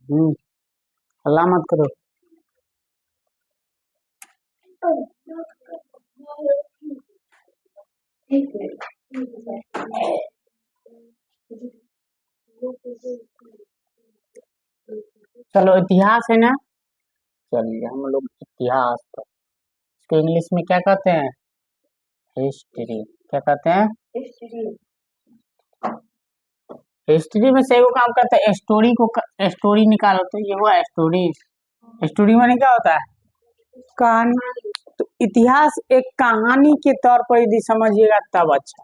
हम्म। हल्ला मत करो। चलो इतिहास है ना। चलिए हम लोग इतिहास पर, इसको इंग्लिश में क्या कहते हैं? हिस्ट्री। क्या कहते हैं? हिस्ट्री में से वो काम करते हैं स्टोरी को, स्टोरी निकालो तो ये हुआ स्टोरी। स्टोरी में क्या होता है? कहानी। तो इतिहास एक कहानी के तौर पर यदि समझिएगा तब अच्छा।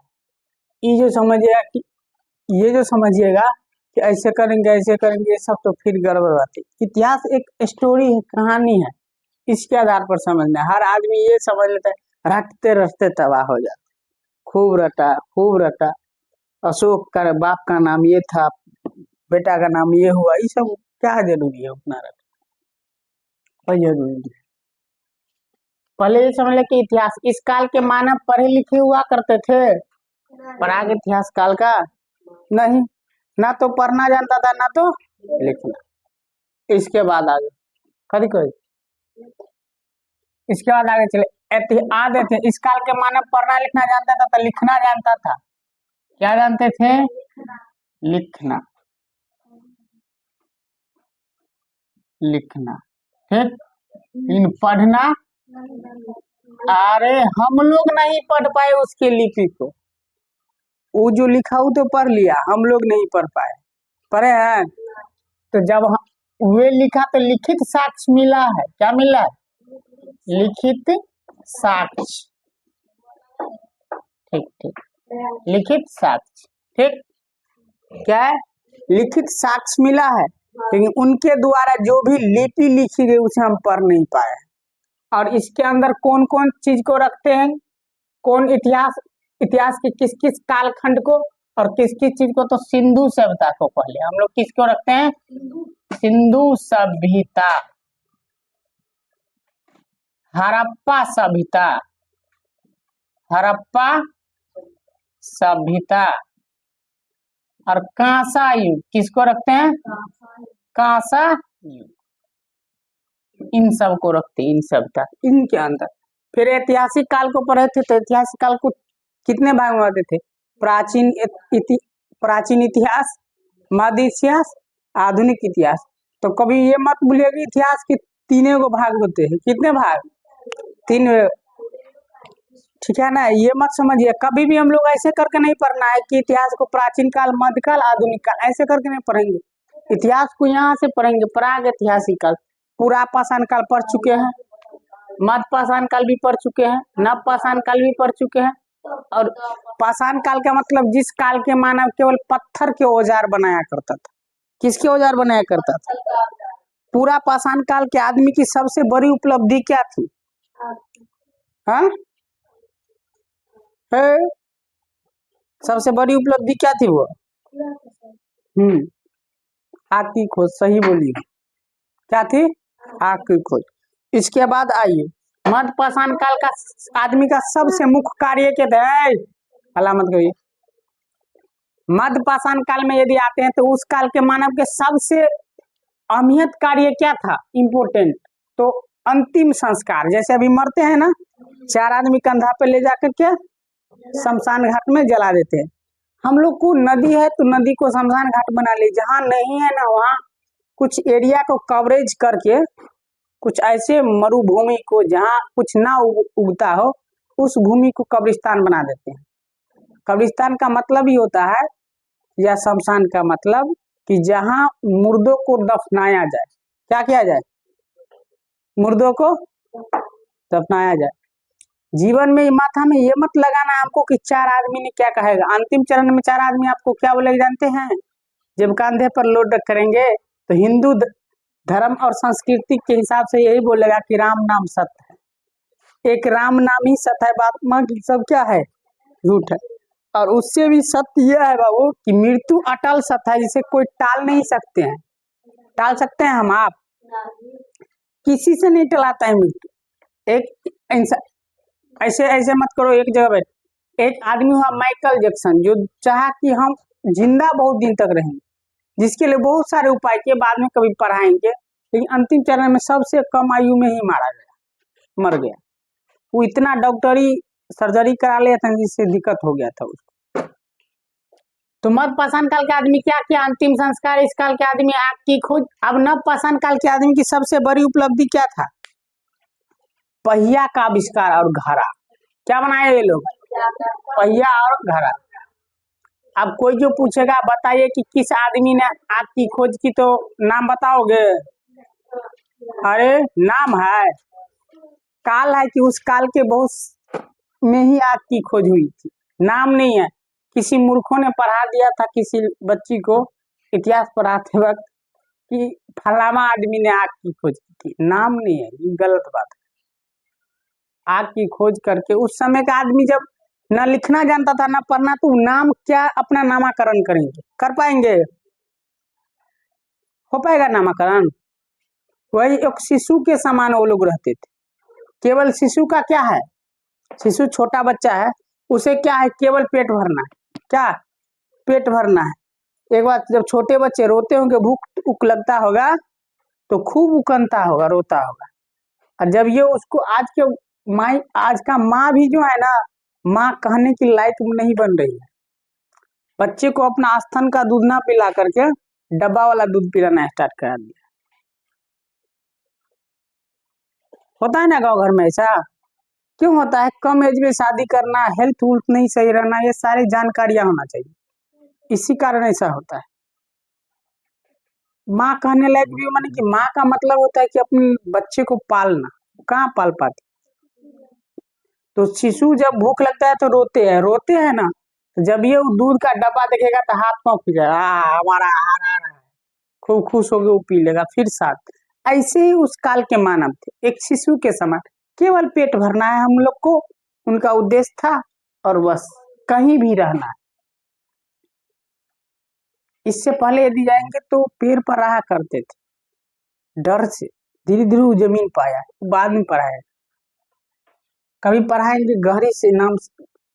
ये जो समझिएगा कि ये जो समझिएगा कि ऐसे करेंगे ये सब तो फिर गड़बड़ बात है। इतिहास एक स्टोरी है, कहानी है, इसके आधार पर समझना है। हर आदमी ये समझ लेता है रटते रटते तबाह हो जाता है। खूब रटा, अशोक का बाप का नाम ये था, बेटा का नाम ये हुआ, ये सब क्या जरूरी है उतना रटा? कोई जरूरी नहीं। पहले ये समझ ले कि इतिहास इस काल के मानव पढ़े लिखे हुआ करते थे, पर आगे इतिहास काल का नहीं, ना तो पढ़ना जानता था ना तो लिखना। इसके बाद आगे कभी कोई इसके बाद आगे चले आते थे। इस काल के मानव पढ़ना लिखना जानता था तो लिखना जानता था। क्या जानते थे? लिखना। लिखना ठीक। इन पढ़ना, अरे हम लोग नहीं पढ़ पाए उसके लिपि को। वो जो लिखा वो तो पढ़ लिया, हम लोग नहीं पढ़ पाए। पढ़े हैं तो जब वे लिखा तो लिखित साक्ष्य मिला है। क्या मिला है? लिखित साक्ष्य। ठीक ठीक, लिखित साक्ष्य ठीक। क्या है? लिखित साक्ष्य मिला है, लेकिन उनके द्वारा जो भी लिपि लिखी गई उसे हम पढ़ नहीं पाए। और इसके अंदर कौन कौन चीज को रखते हैं? कौन इतिहास के किस किस कालखंड को और किस किस चीज को? तो सिंधु सभ्यता को पहले हम लोग किसको रखते हैं? सिंधु सभ्यता, हड़प्पा सभ्यता, हड़प्पा सभ्यता और कांसा युग किसको रखते हैं? कांसा युग। इन सब को रखते हैं, इन सभ्यता इनके अंदर। फिर ऐतिहासिक काल को पढ़े थे तो ऐतिहासिक काल को कितने भाग में आते थे? प्राचीन इतिहास, मध्य इतिहास, आधुनिक इतिहास। तो कभी ये मत भूलिएगा इतिहास के तीनों को भाग होते हैं। कितने भाग? तीन। ठीक है ना? ये मत समझिए कभी भी हम लोग ऐसे करके नहीं पढ़ना है कि इतिहास को प्राचीन काल, मध्यकाल, आधुनिक काल ऐसे करके नहीं पढ़ेंगे। इतिहास को यहाँ से पढ़ेंगे, प्राग ऐतिहासिक काल, पूरा पाषाण काल पढ़ चुके हैं, मध्य पाषाण काल भी पढ़ चुके हैं, नव पाषाण काल भी पढ़ चुके हैं। और पाषाण काल का मतलब जिस काल के मानव केवल पत्थर के औजार बनाया करता था। किसके औजार बनाया करता था? पूरा पाषाण काल के आदमी की सबसे बड़ी उपलब्धि क्या थी? हाँ, सबसे बड़ी उपलब्धि क्या थी वो? आग की खोज। सही बोली। क्या थी? आग की खोज। इसके बाद आइए मध्य पाषाण काल का आदमी का सबसे मुख्य कार्य क्या था? अलामत करिए। मध्य पाषाण काल में यदि आते हैं तो उस काल के मानव के सबसे अहमियत कार्य क्या था? इम्पोर्टेंट। तो अंतिम संस्कार, जैसे अभी मरते हैं ना, 4 आदमी कंधा पे ले जाकर के शमशान घाट में जला देते हैं। हम लोग को नदी है तो नदी को शमशान घाट बना ले, जहाँ नहीं है ना वहाँ कुछ एरिया को कवरेज करके कुछ ऐसे मरुभूमि को जहाँ कुछ ना उगता हो उस भूमि को कब्रिस्तान बना देते हैं। कब्रिस्तान का मतलब ही होता है, या शमशान का मतलब कि जहाँ मुर्दों को दफनाया जाए। क्या किया जाए? मुर्दों को दफनाया जाए। जीवन में माथा में ये मत लगाना हमको कि 4 आदमी ने क्या कहेगा। अंतिम चरण में 4 आदमी आपको क्या बोलेगा जानते हैं? जब कंधे पर लोड करेंगे तो हिंदू धर्म और संस्कृति के हिसाब से यही बोलेगा कि राम नाम सत्य है। एक राम नाम ही सत्य है, बाकी सब क्या है? झूठ है। और उससे भी सत्य यह है बाबू कि मृत्यु अटल सत्य है, जिसे कोई टाल नहीं सकते हैं। टाल सकते हैं हम? आप किसी से नहीं टलाता है मृत्यु। एक इंसान ऐसे ऐसे मत करो। एक जगह बैठ एक आदमी हुआ माइकल जैक्सन, जो चाहा कि हम जिंदा बहुत दिन तक रहेंगे, जिसके लिए बहुत सारे उपाय किए, बाद में कभी पढ़ाएंगे, लेकिन अंतिम चरण में सबसे कम आयु में ही मारा गया, मर गया। वो इतना डॉक्टरी सर्जरी करा लिया था जिससे दिक्कत हो गया था उसको। तो मध्य पाषाण काल के आदमी क्या किया? अंतिम संस्कार। इस काल के आदमी आग की खोज। अब नव पाषाण काल के आदमी की सबसे बड़ी उपलब्धि क्या था? पहिया का आविष्कार और घड़ा। क्या बनाए ये लोग? पहिया और घड़ा। अब कोई जो पूछेगा बताइए कि किस आदमी ने आग की खोज की, तो नाम बताओगे? अरे नाम है, काल है कि उस काल के बहुत में ही आग की खोज हुई थी, नाम नहीं है। किसी मूर्खों ने पढ़ा दिया था किसी बच्ची को इतिहास पढ़ाते वक्त कि फलाना आदमी ने आग की खोज की थी, नाम नहीं है, ये गलत बात है। आग की खोज करके उस समय का आदमी जब न लिखना जानता था न पढ़ना, तो नाम क्या अपना नामाकरण करेंगे? कर पाएंगे? हो पाएगा नामाकरण? वही एक शिशु के समान वो लोग रहते थे। केवल शिशु का क्या है? शिशु छोटा बच्चा है, उसे क्या है? केवल पेट भरना है। क्या? पेट भरना है। एक बार जब छोटे बच्चे रोते होंगे, भूख उक लगता होगा तो खूब उकनता होगा, रोता होगा। और जब ये उसको आज के माँ, आज का माँ भी जो है ना, माँ कहने की लायक नहीं बन रही है। बच्चे को अपना स्तन का दूध ना पिला करके डब्बा वाला दूध पिलाना स्टार्ट करा दिया। होता है ना गाँव घर में ऐसा? क्यों होता है? कम एज में शादी करना, हेल्थ उल्थ नहीं सही रहना, ये सारी जानकारियां होना चाहिए, इसी कारण ऐसा होता है। माँ कहने लायक भी माने कि माँ का मतलब होता है कि अपने बच्चे को पालना, कहाँ पाल पाती। तो शिशु जब भूख लगता है तो रोते हैं ना, तो जब ये दूध का डब्बा देखेगा तो हाथ पाँव खिंचाएगा, हमारा आहार आ रहा है, खूब खुश होकर वो पी लेगा फिर साथ। ऐसे ही उस काल के मानव थे, एक शिशु के समान, केवल पेट भरना है हम लोग को, उनका उद्देश्य था, और बस कहीं भी रहना है। इससे पहले यदि जाएंगे तो पेड़ पर रहा करते थे डर से, धीरे धीरे वो जमीन पाया, बाद में पढ़ाया। कभी पढ़ाएंगे गहरी से नाम,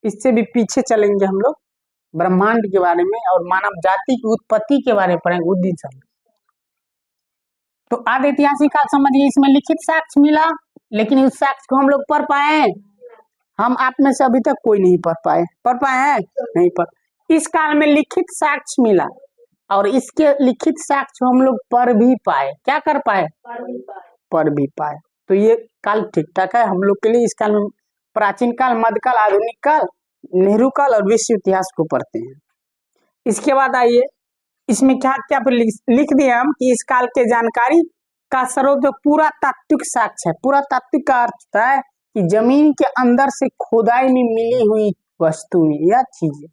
इससे भी पीछे चलेंगे हम लोग, ब्रह्मांड के बारे में और मानव जाति की उत्पत्ति के बारे में पढ़ेंगे उस दिन समय। तो आदि ऐतिहासिक काल समझिए, इसमें लिखित साक्ष्य मिला, लेकिन उस साक्ष्य को हम लोग पढ़ पाए? हम आप में से अभी तक कोई नहीं पढ़ पाए। पढ़ पाए हैं? नहीं पढ़। इस काल में लिखित साक्ष्य मिला, और इसके लिखित साक्ष्य हम लोग पढ़ भी पाए। क्या कर पाए? पढ़ भी पाए। तो ये काल ठीक ठाक है हम लोग के लिए। इस काल में प्राचीन काल, मध्यकाल, आधुनिक काल, नेहरू काल और विश्व इतिहास को पढ़ते हैं। इसके बाद आइए, इसमें क्या क्या लिख दिए हम कि इस काल के जानकारी का स्रोत पूरा तात्विक साक्ष्य है। पूरा तात्विक का अर्थ होता है कि जमीन के अंदर से खुदाई में मिली हुई वस्तुएं या चीजें,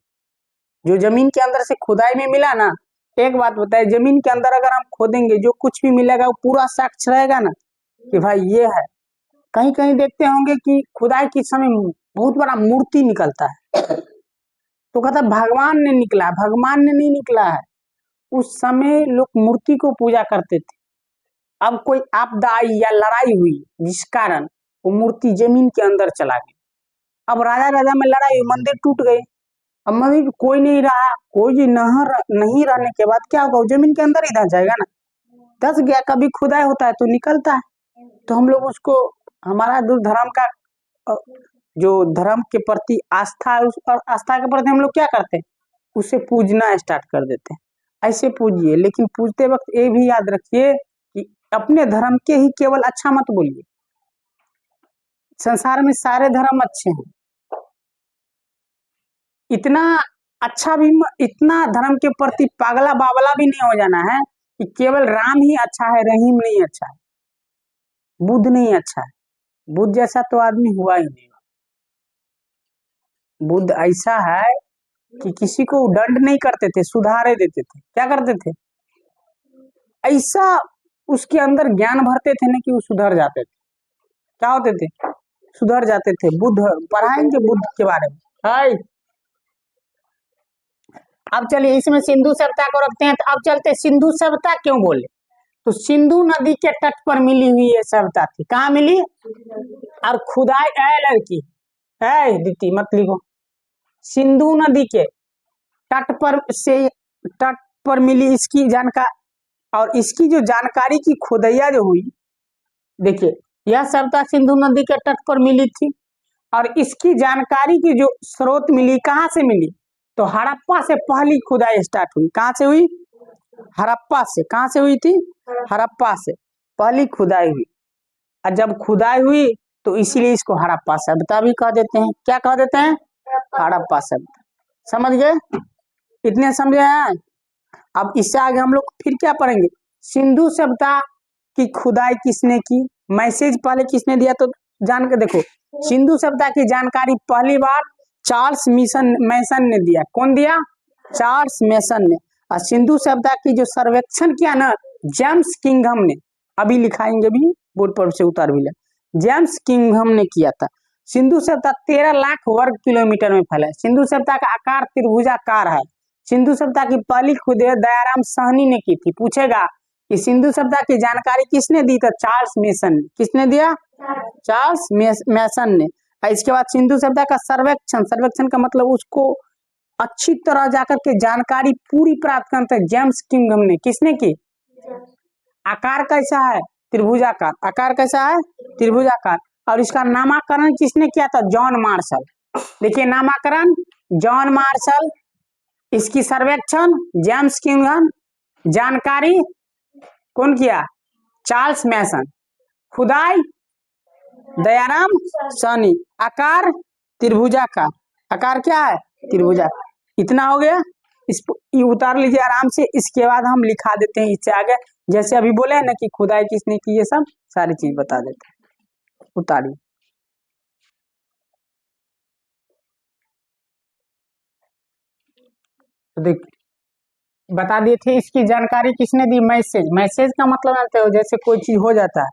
जो जमीन के अंदर से खुदाई में मिला ना। एक बात बताए, जमीन के अंदर अगर हम खोदेंगे जो कुछ भी मिलेगा वो पूरा साक्ष्य रहेगा ना कि भाई ये है। कहीं कहीं देखते होंगे कि खुदाई के समय बहुत बड़ा मूर्ति निकलता है, तो कहता भगवान ने निकला, भगवान ने नहीं निकला है। उस समय लोग मूर्ति को पूजा करते थे। अब कोई आपदा आई या लड़ाई हुई जिस कारण वो मूर्ति जमीन के अंदर चला गया। अब राजा राजा में लड़ाई, मंदिर टूट गए। अब मंदिर कोई नहीं रहा, कोई भी नहीं रहने के बाद क्या होगा? जमीन के अंदर ही धस जाएगा ना। धस गया, कभी खुदाई होता है तो निकलता है। तो हम लोग उसको, हमारा जो धर्म का जो धर्म के प्रति आस्था है, उस आस्था के प्रति हम लोग क्या करते हैं? उसे पूजना स्टार्ट कर देते हैं। ऐसे पूजिए, लेकिन पूजते वक्त ये भी याद रखिए कि अपने धर्म के ही केवल अच्छा मत बोलिए। संसार में सारे धर्म अच्छे हैं, इतना अच्छा भी, इतना धर्म के प्रति पागला बावला भी नहीं हो जाना है कि केवल राम ही अच्छा है, रहीम नहीं अच्छा है, बुद्ध नहीं अच्छा है। बुद्ध जैसा तो आदमी हुआ ही नहीं। बुद्ध ऐसा है कि किसी को दंड नहीं करते थे, सुधारे देते थे। क्या करते थे? ऐसा उसके अंदर ज्ञान भरते थे ना कि वो सुधर जाते थे। क्या होते थे? सुधर जाते थे। बुद्ध पढ़ाएंगे बुद्ध के बारे में। हाय, अब चलिए इसमें सिंधु सभ्यता को रखते हैं। तो अब चलते, सिंधु सभ्यता क्यों बोले? तो सिंधु नदी के तट पर मिली हुई ये सभ्यता थी। कहाँ मिली? और खुदाई लड़की है दीदी मत लिखो। सिंधु नदी के तट पर से, तट पर मिली इसकी जानकारी, और इसकी जो जानकारी की खुदैया जो हुई, देखिए यह सभ्यता सिंधु नदी के तट पर मिली थी, और इसकी जानकारी की जो स्रोत मिली कहाँ से मिली, तो हड़प्पा से पहली खुदाई स्टार्ट हुई। कहाँ से हुई? हड़प्पा से। कहाँ से हुई थी? हड़प्पा से पहली खुदाई हुई। और जब खुदाई हुई तो इसीलिए इसको हड़प्पा सभ्यता भी कह देते हैं। क्या कह देते हैं? हड़प्पा सभ्यता। समझ गए? इतने समझे हैं? अब इससे आगे हम लोग फिर क्या पढ़ेंगे? सिंधु सभ्यता की खुदाई किसने की, मैसेज पहले किसने दिया, तो जान के देखो। सिंधु सभ्यता की जानकारी पहली बार चार्ल्स मैसन ने दिया। कौन दिया? चार्ल्स मैसन ने। और सिंधु सभ्यता की जो सर्वेक्षण किया ना, जेम्स किंघम ने, अभी लिखाएंगे भी, बोर्ड पर से उतार भी ले, जेम्स किंघम ने किया था। सिंधु सभ्यता 13 लाख वर्ग किलोमीटर में फैला है। सिंधु सभ्यता का आकार त्रिभुजाकार है। सिंधु सभ्यता की पहली खुदाई दयाराम साहनी ने की थी। पूछेगा कि सिंधु सभ्यता की जानकारी किसने दी, तो चार्ल्स मैसन ने। किसने दिया? चार्ल्स मैसन ने। और इसके बाद सिंधु सभ्यता का सर्वेक्षण का मतलब उसको अच्छी तरह जाकर के जानकारी पूरी प्राप्त करते हैं, जेम्स किंघम ने। किसने की? आकार कैसा है? त्रिभुजाकार। आकार कैसा है? त्रिभुजाकार। और इसका नामकरण किसने किया था? John Marshall. देखिए नामकरण जॉन मार्शल, इसकी सर्वेक्षण जेम्स किंघम, जानकारी कौन किया? चार्ल्स मैसन, खुदाई दयाराम साहनी, आकार त्रिभुजाकार। आकार क्या है? त्रिभुजाकार। इतना हो गया, ये उतार लीजिए आराम से। इसके बाद हम लिखा देते हैं इससे आगे, जैसे अभी बोले ना कि खुदाई किसने की, ये सब सारी चीज बता देते हैं। उतारिए। तो देख बता दिए थे इसकी जानकारी किसने दी? मैसेज। मैसेज का मतलब जानते हो, जैसे कोई चीज हो जाता है,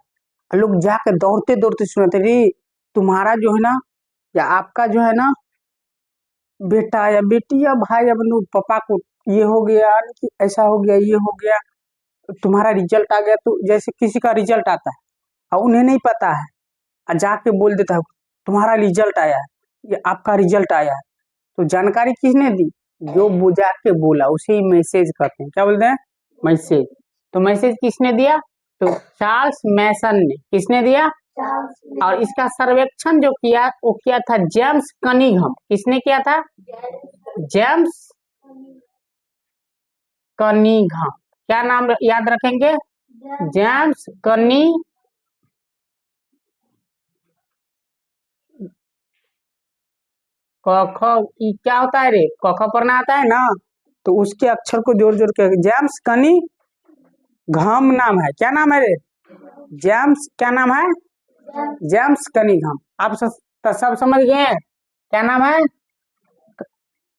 लोग जाकर दौड़ते दौड़ते सुनाते, रे तुम्हारा जो है ना, या आपका जो है ना बेटा या बेटी या भाई या बंधु, पापा को ये हो गया, कि ऐसा हो गया, ये हो गया, तुम्हारा रिजल्ट आ गया। तो जैसे किसी का रिजल्ट आता है और उन्हें नहीं पता है, और जाके बोल देता है तुम्हारा रिजल्ट आया है, ये आपका रिजल्ट आया है। तो जानकारी किसने दी? जो बुझा के बोला, उसे ही मैसेज कहते हैं। क्या बोलते हैं? मैसेज। तो मैसेज किसने दिया? तो चार्ल्स मैसन ने। किसने दिया? और इसका सर्वेक्षण जो किया वो किया था जेम्स कनिंघम। किसने किया था? James Cunningham. क्या नाम याद रखेंगे? James Cunningham. क ख ई क्या होता है रे? क ख पढ़ना आता है ना, तो उसके अक्षर को जोड़ जोड़ के जेम्स कनिंघम नाम है। क्या नाम है रे? जेम्स, क्या नाम है? James Cunningham. आप सब समझ गए? क्या नाम है?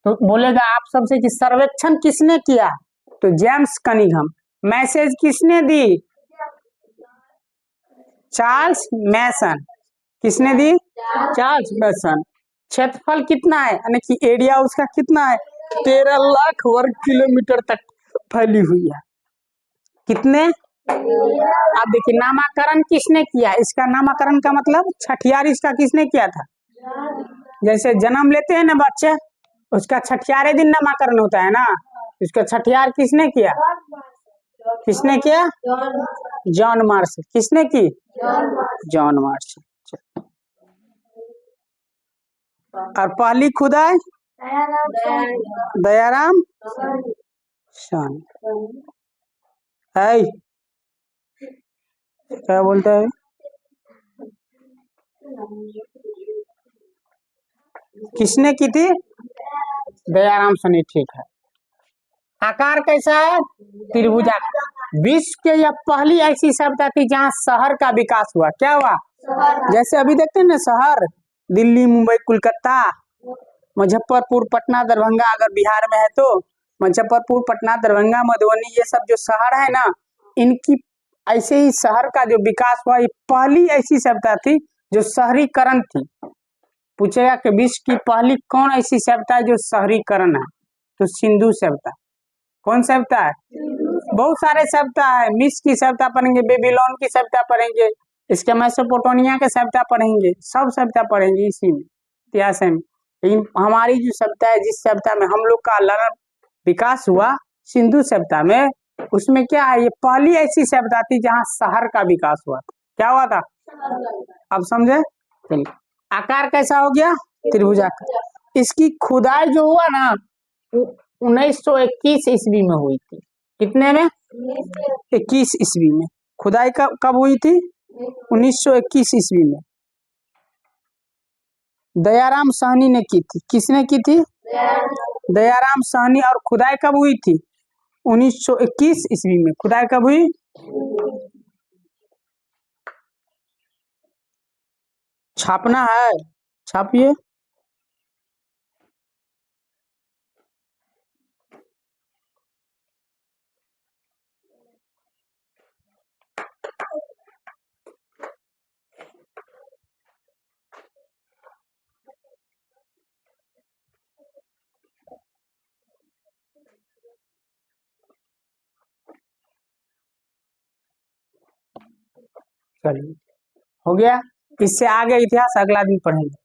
तो बोलेगा आप सबसे कि सर्वेक्षण किसने किया, तो जेम्स कनिंघम। मैसेज किसने दी? चार्ल्स मैसन। किसने दी? चार्ल्स मैसन। क्षेत्रफल कितना है, यानी कि एरिया उसका कितना है? 13 लाख वर्ग किलोमीटर तक फैली हुई है। कितने? अब देखिए नामकरण किसने किया? इसका नामकरण का मतलब छठियार इसका किसने किया था? जैसे जन्म लेते हैं ना बच्चे, उसका छठियारे दिन नामकरण होता है ना, उसका छठियार किसने किया? किसने किया? John Marshall. किसने की? John Marshall. और पहली खुदाई दयाराम साहनी। है क्या बोलता है? किसने की थी? दयाराम साहनी। ठीक है। आकार कैसा है? त्रिभुजाकार। विश्व के यह पहली ऐसी सभ्यता थी जहाँ शहर का विकास हुआ। क्या हुआ? जैसे अभी देखते हैं ना शहर, दिल्ली, मुंबई, कोलकाता, मुजफ्फरपुर, पटना, दरभंगा, अगर बिहार में है तो मुजफ्फरपुर, पटना, दरभंगा, मधुबनी, ये सब जो शहर है ना, इनकी ऐसे ही शहर का जो विकास हुआ, ये पहली ऐसी सभ्यता थी जो शहरीकरण थी। पूछेगा कि विश्व की पहली कौन ऐसी सभ्यता है जो शहरीकरण है, तो सिंधु सभ्यता। कौन सभ्यता है? बहुत सारे सभ्यता है। मिस्र की सभ्यता पढ़ेंगे, बेबीलोन की सभ्यता पढ़ेंगे, इसके मेसोपोटामिया के सभ्यता पढ़ेंगे, सब सभ्यता पढ़ेंगे इसी में, इतिहास में। लेकिन हमारी जो सभ्यता है, जिस सभ्यता में हम लोग का लरण विकास हुआ, सिंधु सभ्यता में, उसमें क्या है, ये पहली ऐसी सभ्यता थी जहां शहर का विकास हुआ था। क्या हुआ था? अब समझे? चलिए, आकार कैसा हो गया? त्रिभुजाकार। इसकी खुदाई जो हुआ ना 1921 ईस्वी में हुई थी। कितने में? 21 ईस्वी में। खुदाई कब हुई थी? 1921 ईस्वी में। दयाराम साहनी ने की थी। किसने की थी? दयाराम साहनी। और खुदाई कब हुई थी? 1921 ईस्वी में। खुदाई कब हुई? छापना है, छापिए। चलिए, हो गया। इससे आगे इतिहास अगला दिन पढ़ेंगे।